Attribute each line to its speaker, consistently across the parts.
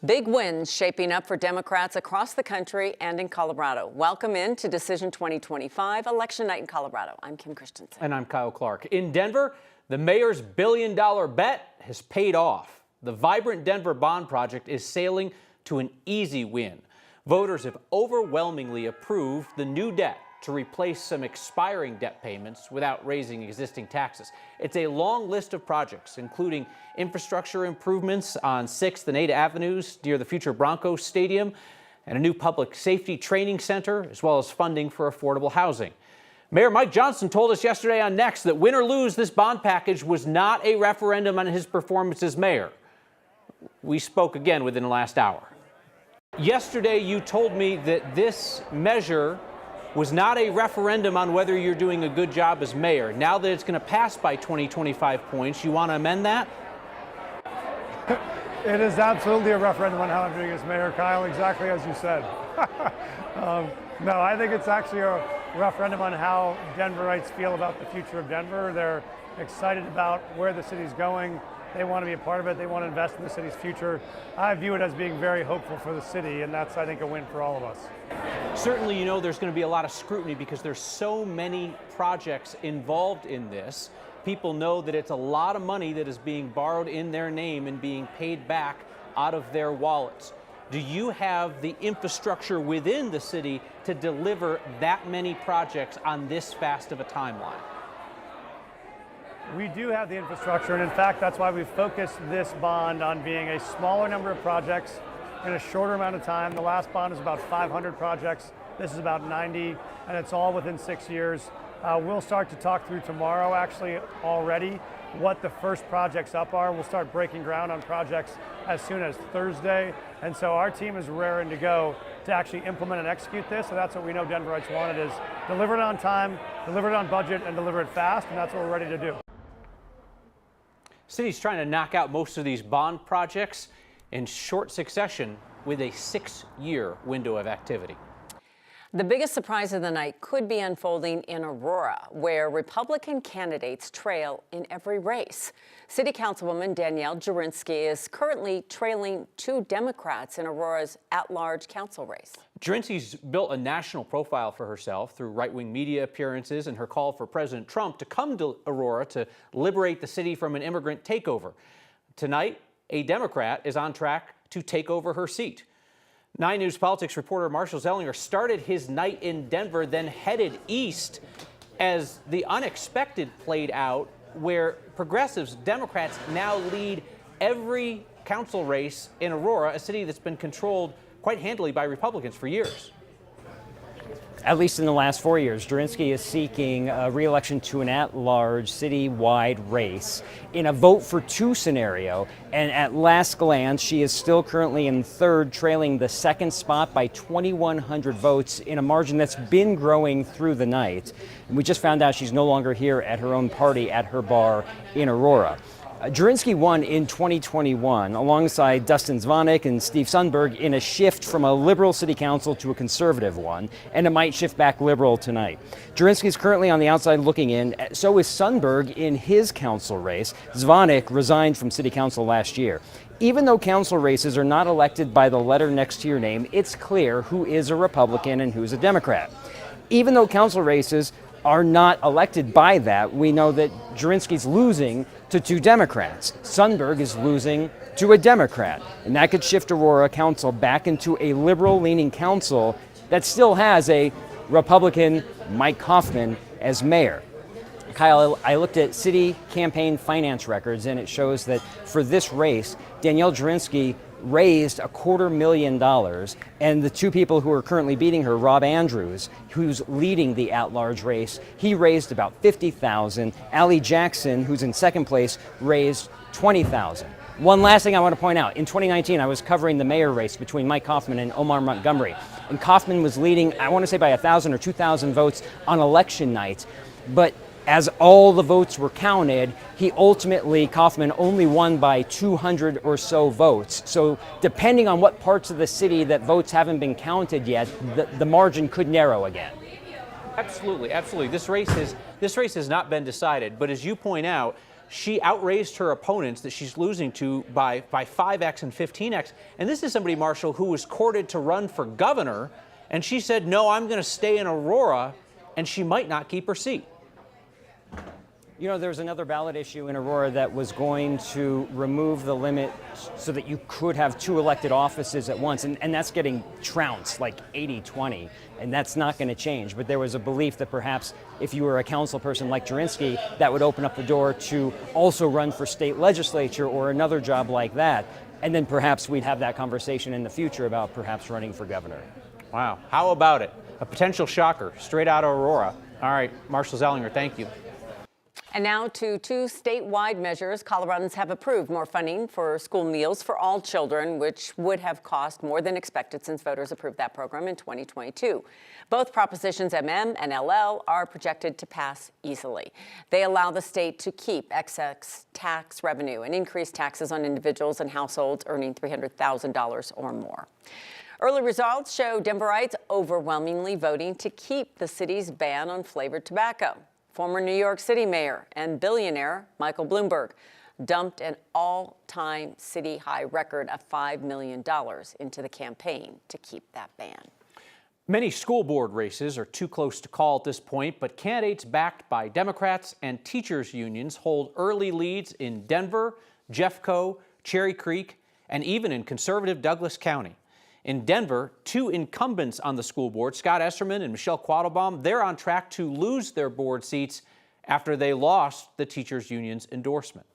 Speaker 1: Big wins shaping up for Democrats across the country and in Colorado. Welcome in to Decision 2025, election night in Colorado. I'm Kim Christensen.
Speaker 2: And I'm Kyle Clark. In Denver, the mayor's billion-dollar bet has paid off. The vibrant Denver bond project is sailing to an easy win. Voters have overwhelmingly approved the new debt to replace some expiring debt payments without raising existing taxes. It's a long list of projects, including infrastructure improvements on 6th and 8th Avenues near the future Broncos Stadium, and a new public safety training center, as well as funding for affordable housing. Mayor Mike Johnson told us yesterday on Next that win or lose, this bond package was not a referendum on his performance as mayor. We spoke again within the last hour. Yesterday, you told me that this measure was not a referendum on whether you're doing a good job as mayor. Now that it's going to pass by 25 points, you want to amend that?
Speaker 3: It is absolutely a referendum on how I'm doing as mayor, Kyle, exactly as you said. No, I think it's actually a referendum on how Denverites feel about the future of Denver. They're excited about where the city's going. They want to be a part of it. They want to invest in the city's future. I view it as being very hopeful for the city, and that's, I think, a win for all of us.
Speaker 2: Certainly, you know, there's going to be a lot of scrutiny because there's so many projects involved in this. People know that it's a lot of money that is being borrowed in their name and being paid back out of their wallets. Do you have the infrastructure within the city to deliver that many projects on this fast of a timeline?
Speaker 3: We do have the infrastructure, and in fact, that's why we've focused this bond on being a smaller number of projects in a shorter amount of time. The last bond is about 500 projects. This is about 90, and it's all within 6 years. We'll start to talk through tomorrow, actually, already, what the first projects up are. We'll start breaking ground on projects as soon as Thursday, and so our team is raring to go to actually implement and execute this, and that's what we know Denverites wanted, is deliver it on time, deliver it on budget, and deliver it fast, and that's what we're ready to do.
Speaker 2: City's trying to knock out most of these bond projects in short succession with a 6-year window of activity.
Speaker 1: The biggest surprise of the night could be unfolding in Aurora, where Republican candidates trail in every race. City Councilwoman Danielle Jurinsky is currently trailing 2 Democrats in Aurora's at-large council race.
Speaker 2: Jurinsky's built a national profile for herself through right-wing media appearances and her call for President Trump to come to Aurora to liberate the city from an immigrant takeover. Tonight, a Democrat is on track to take over her seat. 9 News Politics reporter Marshall Zellinger started his night in Denver, then headed east as the unexpected played out, where progressives, Democrats, now lead every council race in Aurora, a city that's been controlled quite handily by Republicans for years.
Speaker 4: At least in the last 4 years, Jurinsky is seeking re-election to an at-large citywide race in a vote for 2 scenario. And at last glance, she is still currently in 3rd, trailing the 2nd spot by 2,100 votes in a margin that's been growing through the night. And we just found out she's no longer here at her own party at her bar in Aurora. Jurinsky won in 2021 alongside Dustin Zvonek and Steve Sundberg in a shift from a liberal city council to a conservative one, and it might shift back liberal tonight. Jurinsky is currently on the outside looking in. So is Sundberg in his council race. Zvonek resigned from city council last year. Even though council races are not elected by the letter next to your name, it's clear who is a Republican and who's a Democrat. Even though council races are not elected by that, we know that Jurinsky's losing to 2 Democrats. Sundberg is losing to a Democrat, and that could shift Aurora Council back into a liberal-leaning council that still has a Republican, Mike Kaufman, as mayor. Kyle, I looked at city campaign finance records, and it shows that for this race, Danielle Jurinsky raised $250,000, and the 2 people who are currently beating her, Rob Andrews, who's leading the at-large race, he raised about $50,000. Allie Jackson, who's in 2nd place, raised $20,000. One last thing I want to point out. In 2019, I was covering the mayor race between Mike Kaufman and Omar Montgomery, and Kaufman was leading, I want to say by 1,000 or 2,000 votes on election night, but as all the votes were counted, Kaufman only won by 200 or so votes. So depending on what parts of the city that votes haven't been counted yet, the margin could narrow again.
Speaker 2: Absolutely, absolutely. This race has not been decided, but as you point out, she outraised her opponents that she's losing to by 5x and 15x. And this is somebody, Marshall, who was courted to run for governor, and she said, no, I'm going to stay in Aurora, and she might not keep her seat.
Speaker 4: You know, there's another ballot issue in Aurora that was going to remove the limit so that you could have 2 elected offices at once, and that's getting trounced like 80-20, and that's not going to change. But there was a belief that perhaps if you were a council person like Jurinski, that would open up the door to also run for state legislature or another job like that, and then perhaps we'd have that conversation in the future about perhaps running for governor.
Speaker 2: Wow, how about it? A potential shocker straight out of Aurora. All right, Marshall Zellinger, thank you.
Speaker 1: And now to 2 statewide measures. Coloradans have approved more funding for school meals for all children, which would have cost more than expected since voters approved that program in 2022. Both propositions MM and LL are projected to pass easily. They allow the state to keep excess tax revenue and increase taxes on individuals and households earning $300,000 or more. Early results show Denverites overwhelmingly voting to keep the city's ban on flavored tobacco. Former New York City mayor and billionaire Michael Bloomberg dumped an all-time city high record of $5 million into the campaign to keep that ban.
Speaker 2: Many school board races are too close to call at this point, but candidates backed by Democrats and teachers unions hold early leads in Denver, Jeffco, Cherry Creek, and even in conservative Douglas County. In Denver, 2 incumbents on the school board, Scott Esserman and Michelle Quattlebaum, they're on track to lose their board seats after they lost the teachers union's endorsement.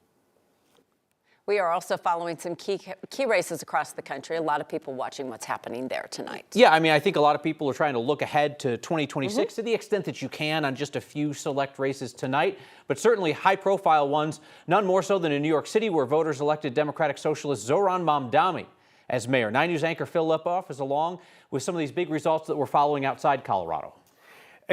Speaker 1: We are also following some key races across the country. A lot of people watching what's happening there tonight.
Speaker 2: Yeah, I mean, I think a lot of people are trying to look ahead to 2026 to the extent that you can on just a few select races tonight, but certainly high-profile ones, none more so than in New York City, where voters elected Democratic Socialist Zohran Mamdani as mayor. 9 News anchor Phil Lipoff is along with some of these big results that we're following outside Colorado.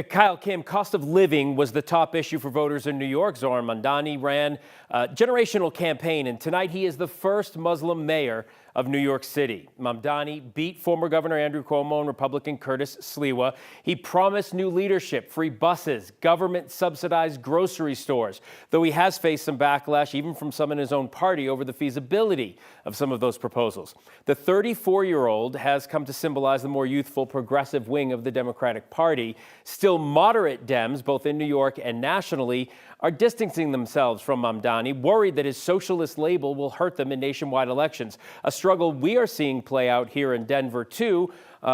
Speaker 5: Kyle, Kim, cost of living was the top issue for voters in New York. Zohran Mamdani ran a generational campaign, and tonight he is the first Muslim mayor of New York City. Mamdani beat former Governor Andrew Cuomo and Republican Curtis Sliwa. He promised new leadership, free buses, government-subsidized grocery stores, though he has faced some backlash even from some in his own party over the feasibility of some of those proposals. The 34-year-old has come to symbolize the more youthful, progressive wing of the Democratic Party. Still, moderate Dems, both in New York and nationally, are distancing themselves from Mamdani, worried that his socialist label will hurt them in nationwide elections. A struggle we are seeing play out here in Denver, too,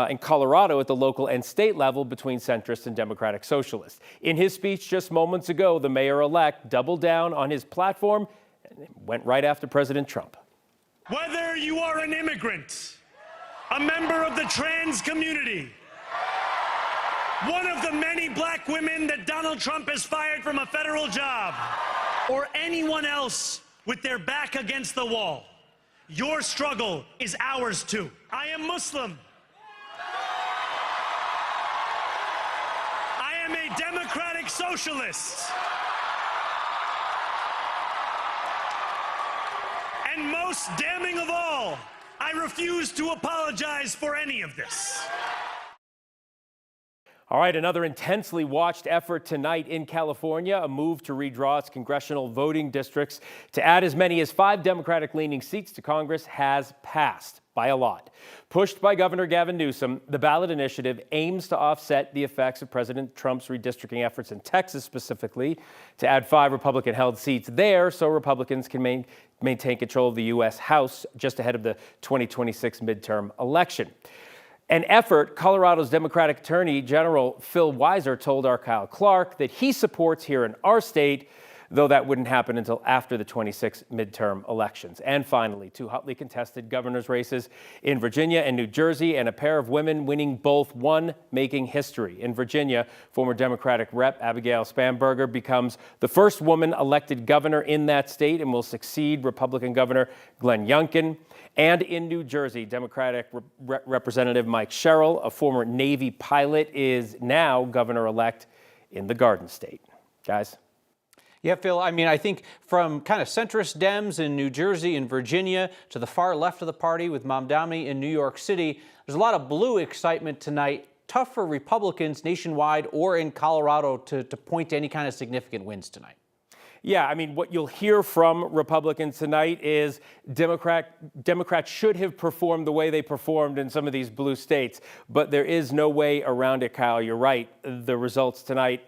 Speaker 5: in Colorado at the local and state level between centrists and Democratic Socialists. In his speech just moments ago, the mayor-elect doubled down on his platform and went right after President Trump.
Speaker 6: Whether you are an immigrant, a member of the trans community, one of the many black women that Donald Trump has fired from a federal job, or anyone else with their back against the wall, your struggle is ours too. I am Muslim. I am a democratic socialist. And most damning of all, I refuse to apologize for any of this.
Speaker 5: All right, another intensely watched effort tonight in California, a move to redraw its congressional voting districts to add as many as 5 Democratic-leaning seats to Congress has passed by a lot. Pushed by Governor Gavin Newsom, the ballot initiative aims to offset the effects of President Trump's redistricting efforts in Texas specifically, to add 5 Republican-held seats there so Republicans can maintain control of the U.S. House just ahead of the 2026 midterm election. An effort Colorado's Democratic Attorney General Phil Weiser told our Kyle Clark that he supports here in our state, though that wouldn't happen until after the 26 midterm elections. And finally, 2 hotly contested governor's races in Virginia and New Jersey, and a pair of women winning both, one making history. In Virginia, former Democratic Rep. Abigail Spanberger becomes the first woman elected governor in that state and will succeed Republican Governor Glenn Youngkin. And in New Jersey, Democratic Representative Mike Sherrill, a former Navy pilot, is now governor-elect in the Garden State. Guys?
Speaker 2: Yeah, Phil, I mean, I think from kind of centrist Dems in New Jersey and Virginia to the far left of the party with Mamdani in New York City, there's a lot of blue excitement tonight. Tough for Republicans nationwide or in Colorado to point to any kind of significant wins tonight.
Speaker 5: Yeah, I mean, what you'll hear from Republicans tonight is Democrats should have performed the way they performed in some of these blue states, but there is no way around it, Kyle. You're right. The results tonight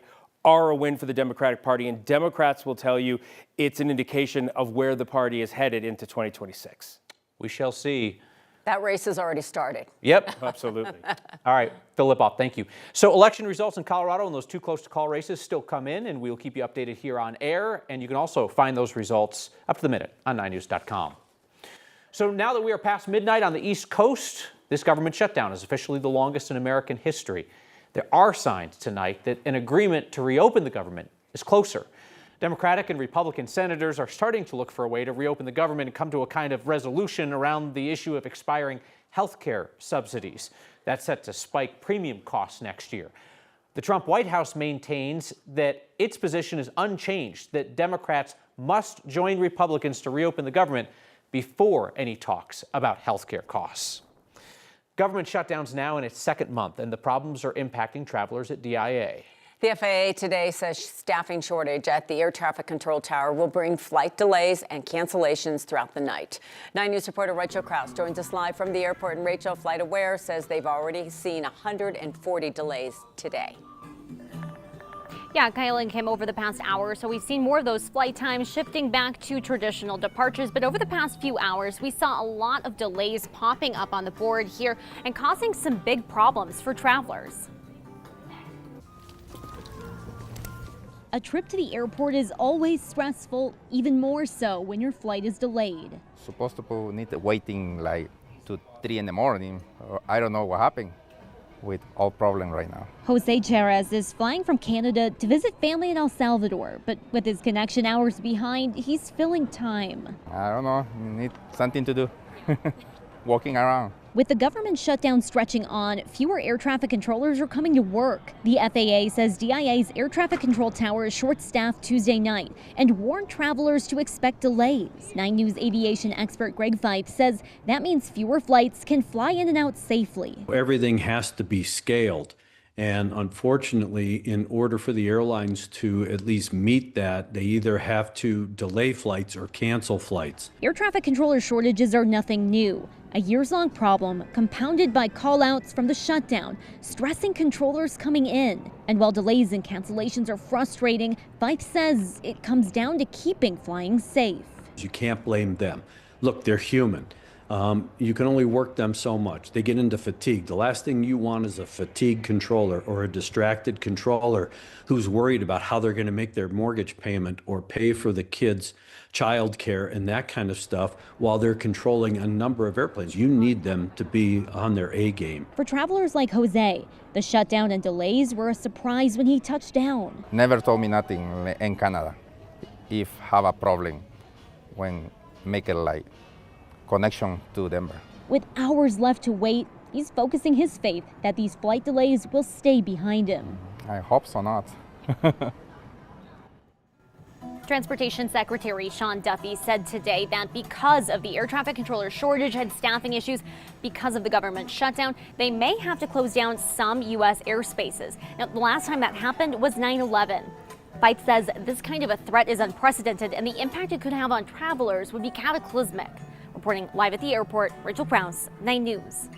Speaker 5: are a win for the Democratic Party, and Democrats will tell you it's an indication of where the party is headed into 2026.
Speaker 2: We shall see.
Speaker 1: That race has already started.
Speaker 2: Yep.
Speaker 5: Absolutely.
Speaker 2: All right, Phil Lipoff, thank you. So election results in Colorado and those two close-to-call races still come in, and we'll keep you updated here on air. And you can also find those results up to the minute on 9news.com. So now that we are past midnight on the East Coast, this government shutdown is officially the longest in American history. There are signs tonight that an agreement to reopen the government is closer. Democratic and Republican senators are starting to look for a way to reopen the government and come to a kind of resolution around the issue of expiring health care subsidies. That's set to spike premium costs next year. The Trump White House maintains that its position is unchanged, that Democrats must join Republicans to reopen the government before any talks about health care costs. Government shutdown's now in its second month, and the problems are impacting travelers at DIA.
Speaker 1: The FAA today says staffing shortage at the air traffic control tower will bring flight delays and cancellations throughout the night. 9 News reporter Rachel Krause joins us live from the airport. And Rachel, FlightAware says they've already seen 140 delays today.
Speaker 7: Yeah, Kyle and Kim, over the past hour, so we've seen more of those flight times shifting back to traditional departures. But over the past few hours, we saw a lot of delays popping up on the board here and causing some big problems for travelers.
Speaker 8: A trip to the airport is always stressful, even more so when your flight is delayed.
Speaker 9: Supposed to need waiting like to 3 in the morning. I don't know what happened with all problem right now.
Speaker 8: Jose Cherez is flying from Canada to visit family in El Salvador, but with his connection hours behind, he's filling time.
Speaker 9: I don't know, need something to do. Walking around.
Speaker 8: With the government shutdown stretching on, fewer air traffic controllers are coming to work. The FAA says DIA's air traffic control tower is short-staffed Tuesday night and warned travelers to expect delays. 9 News aviation expert Greg Fife says that means fewer flights can fly in and out safely.
Speaker 10: Everything has to be scaled. And unfortunately, in order for the airlines to at least meet that, they either have to delay flights or cancel flights.
Speaker 8: Air traffic controller shortages are nothing new. A years-long problem compounded by call-outs from the shutdown, stressing controllers coming in. And while delays and cancellations are frustrating, Fife says it comes down to keeping flying safe.
Speaker 10: You can't blame them. Look, they're human. You can only work them so much. They get into fatigue. The last thing you want is a fatigued controller or a distracted controller who's worried about how they're going to make their mortgage payment or pay for the kids' child care and that kind of stuff while they're controlling a number of airplanes. You need them to be on their A game.
Speaker 8: For travelers like Jose, the shutdown and delays were a surprise when he touched down.
Speaker 9: Never told me nothing in Canada. If have a problem when make it like connection to Denver.
Speaker 8: With hours left to wait, he's focusing his faith that these flight delays will stay behind him.
Speaker 9: I hope so not.
Speaker 7: Transportation Secretary Sean Duffy said today that because of the air traffic controller shortage and staffing issues because of the government shutdown, they may have to close down some U.S. airspaces. Now, the last time that happened was 9/11. Fife says this kind of a threat is unprecedented and the impact it could have on travelers would be cataclysmic. Reporting live at the airport, Rachel Krause, 9 News.